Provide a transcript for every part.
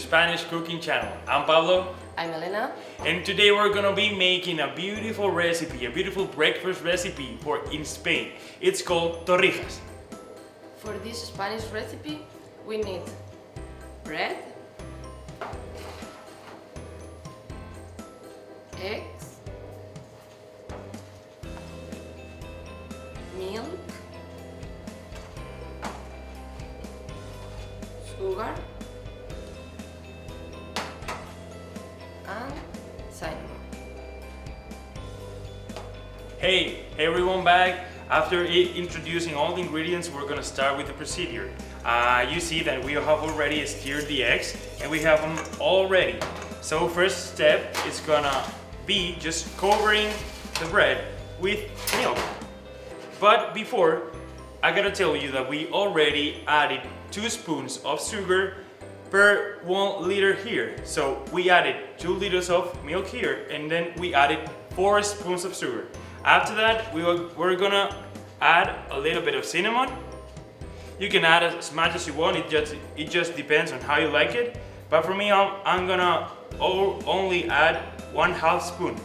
Spanish cooking channel. I'm Pablo. I'm Elena. And today we're gonna be making a beautiful recipe, a beautiful breakfast recipe for in Spain. It's called torrijas. For this Spanish recipe, we need bread, eggs, milk, sugar, and cinnamon. Hey everyone, back. After introducing all the ingredients, we're gonna start with the procedure. You see that we have already stirred the eggs and we have them all ready. So first step is gonna be just covering the bread with milk. But before, I gotta tell you that we already added 2 spoons of sugar per 1 liter here. So we added 2 liters of milk here and then we added 4 spoons of sugar. After that, we're gonna add a little bit of cinnamon. You can add as much as you want, it just depends on how you like it. But for me, I'm gonna only add 1/2 spoon.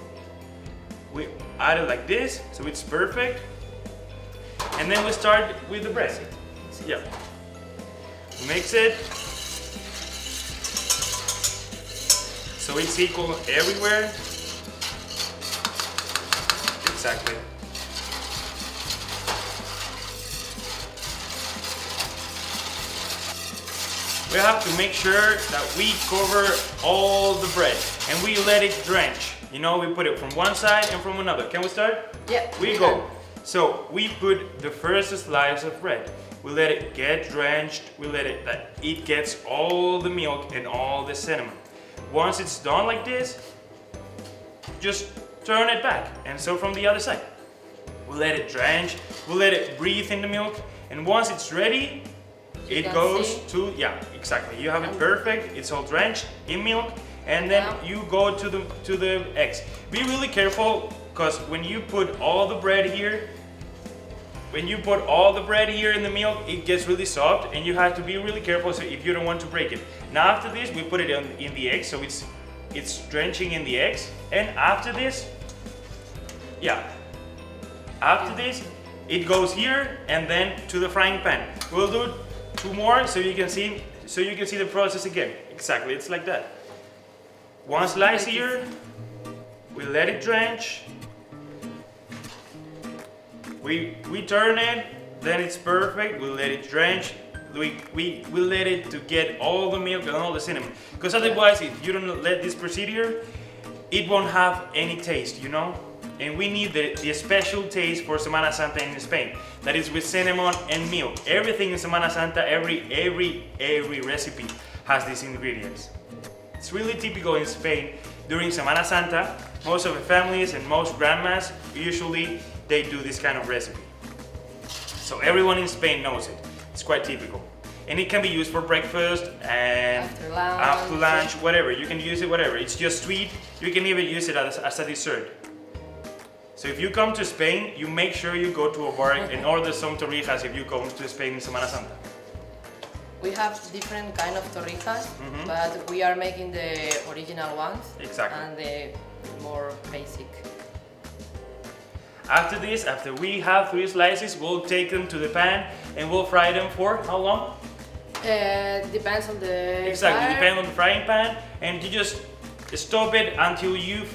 We add it like this, so it's perfect. And then we start with the bread. Yeah. Mix it. So it's equal everywhere. Exactly. We have to make sure that we cover all the bread and we let it drench. You know, we put it from one side and from another. Can we start? Yeah. We go. So we put the first slice of bread. We let it get drenched. We let it that it gets all the milk and all the cinnamon. Once it's done like this, just turn it back, and so from the other side. We'll let it drench, we'll let it breathe in the milk, and once it's ready, it goes to, yeah, exactly. You have it perfect, it's all drenched in milk, and then you go to the eggs. Be really careful, because when you put all the bread here, in the milk, it gets really soft, and you have to be really careful so if you don't want to break it. Now after this, we put it in the eggs, so it's drenching in the eggs, and after this, it goes here and then to the frying pan. We'll do 2 more so you can see the process again. Exactly, it's like that. 1 slice here, we let it drench, we turn it, then it's perfect, we let it drench. We let it to get all the milk and all the cinnamon, because otherwise if you don't let this procedure, it won't have any taste, you know. And we need the special taste for Semana Santa in Spain, that is with cinnamon and milk. Everything in Semana Santa, every recipe has these ingredients. It's really typical in Spain during Semana Santa. Most of the families and most grandmas usually they do this kind of recipe, so everyone in Spain knows it. It's quite typical. And it can be used for breakfast and after lunch, whatever. You can use it whatever. It's just sweet. You can even use it as a dessert. So if you come to Spain, you make sure you go to a bar and order some torrijas if you come to Spain in Semana Santa. We have different kind of torrijas, but we are making the original ones. Exactly. And the more basic. After this, after we have 3 slices, we'll take them to the pan and we'll fry them for how long? Depends on the Exactly, fire. depends on the frying pan, and you just stop it until you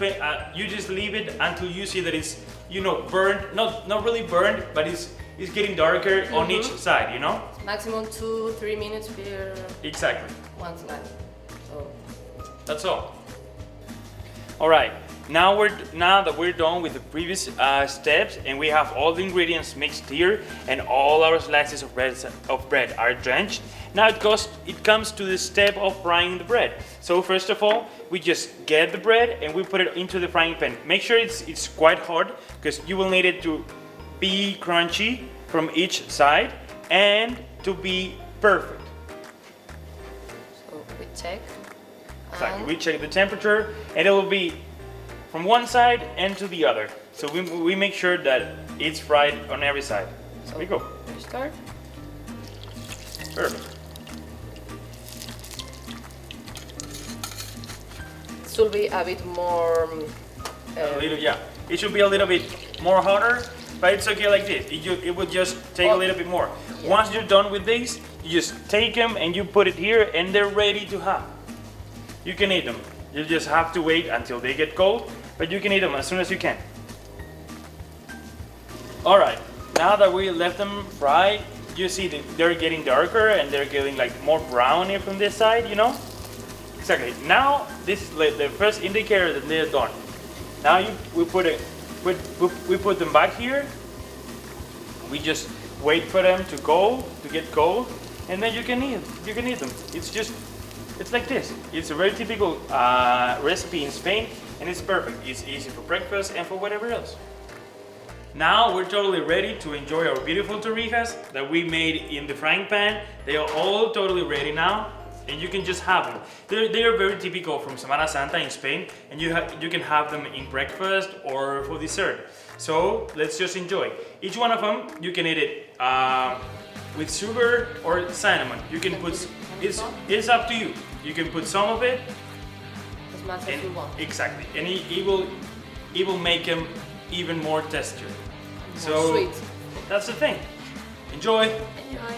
just leave it until you see that it's, you know, burned. Not really burned, but it's getting darker on each side, you know. Maximum 2-3 minutes per. Exactly. One slice. So that's all. All right. Now that we're done with the previous steps and we have all the ingredients mixed here and all our slices of bread are drenched, now it comes to the step of frying the bread. So first of all, we just get the bread and we put it into the frying pan. Make sure it's quite hot, because you will need it to be crunchy from each side and to be perfect. So we check. Exactly. We check the temperature and it will be from one side and to the other. So we make sure that it's fried on every side. So we go. We start. Perfect. should be a bit more. A little, yeah. It should be a little bit more hotter, but it's okay like this. It would just take a little bit more. Yeah. Once you're done with these, you just take them and you put it here, and they're ready to have. You can eat them. You just have to wait until they get cold, but you can eat them as soon as you can. All right. Now that we left them fried, you see that they're getting darker and they're getting like more browny from this side, you know? Exactly. Now this is the first indicator that they're done. Now we put them back here. We just wait for them to get cold, and then you can eat them. It's like this. It's a very typical recipe in Spain, and it's perfect. It's easy for breakfast and for whatever else. Now we're totally ready to enjoy our beautiful torrijas that we made in the frying pan. They are all totally ready now, and you can just have them. They are very typical from Semana Santa in Spain, and you can have them in breakfast or for dessert. So let's just enjoy. Each one of them, you can eat it with sugar or cinnamon. You can put, it's up to you. You can put some of it. As much as you want. Exactly, and it will make them even more tastier. More sweet. That's the thing. Enjoy. Enjoy.